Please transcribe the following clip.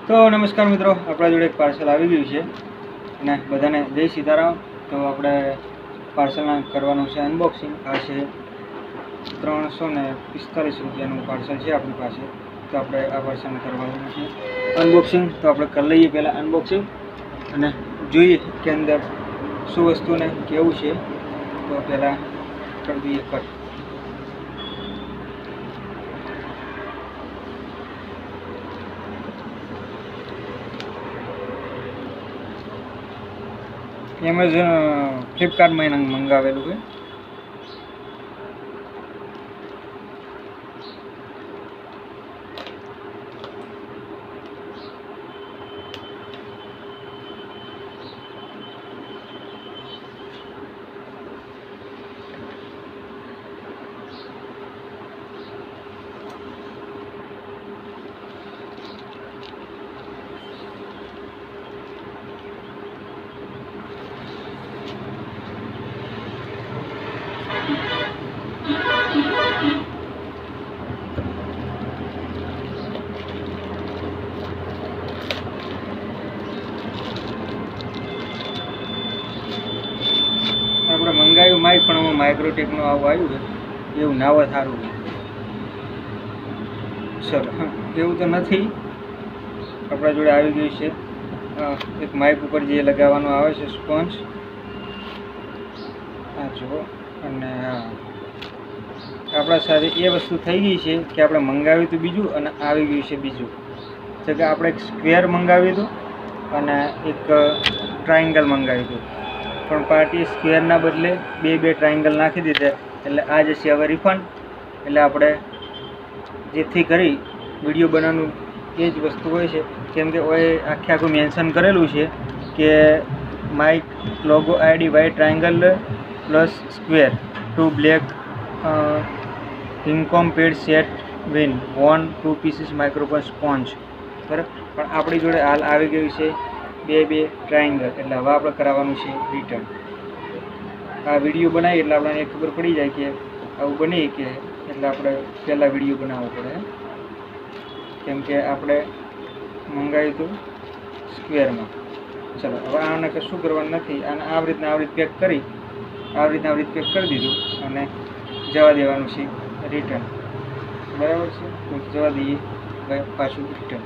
તો નમસ્કાર મિત્રો, આપણા જોડે એક પાર્સલ આવી ગયું છે અને બધાને જય સીતારામ. તો આપણે પાર્સલના કરવાનું છે અનબોક્સિંગ. આ છે 345 રૂપિયાનું પાર્સલ છે આપણી પાસે. તો આપણે આ પાર્સલને કરવાનું છે અનબોક્સિંગ. તો આપણે કરી લઈએ પહેલાં અનબોક્સિંગ અને જોઈએ કે અંદર શું વસ્તુને કેવું છે. તો પહેલાં કરી દઈએ કટ. એમેઝોન ફ્લિપકાર્ટમાં એને મંગાવેલું છે. આપણે મંગાવ્યું માઇક, પણ હું માઇક્રોટેકનું આવું આવ્યું છે એવું નાવ સારું છે. ચલો, એવું તો નથી. આપણા જોડે આવી ગયું છે એક માઇક ઉપર જે લગાવવાનું આવે છે સ્પોન્જ. હા જુઓ. અને હા, આપણા સાથે એ વસ્તુ થઈ ગઈ છે કે આપણે મંગાવ્યું હતું બીજું અને આવી ગયું છે બીજું. તો કે આપણે એક સ્ક્વેર મંગાવ્યું હતું અને એક ટ્રાયંગલ મંગાવ્યું હતું, પણ પાર્ટીએ સ્ક્વેરના બદલે બે ટ્રાયંગલ નાખી દીધા. એટલે આ જે છે હવે રિફંડ. એટલે આપણે જેથી કરી વિડીયો બનાવવાનું એ જ વસ્તુ હોય છે, કેમ કે ઓય આખું મેન્શન કરેલું છે કે mic logo ID white triangle plus square two black ઇન્કોમ પેડ સેટ વિન 2 પીસીસ માઇક્રોફોન સ્પોન્જ. બરાબર, પણ આપણી જોડે હાલ આવી ગયું છે બે ટ્રાયંગલ. એટલે હવે આપણે કરાવવાનું છે રિટર્ન. આ વિડીયો બનાવી એટલે આપણને ખબર પડી જાય કે આવું બની કે, એટલે આપણે પહેલાં વિડીયો બનાવવો પડે, કેમ કે આપણે મંગાવ્યું હતું સ્ક્વેરમાં. ચલો, હવે આને કશું કરવાનું નથી. અને આવી રીતના પેક કરી આવી રીતે પેક કરી દીધું અને જવા દેવાનું છે રિટર્ન. બરાબર છે, તો જવા દઈએ પાછું રિટર્ન.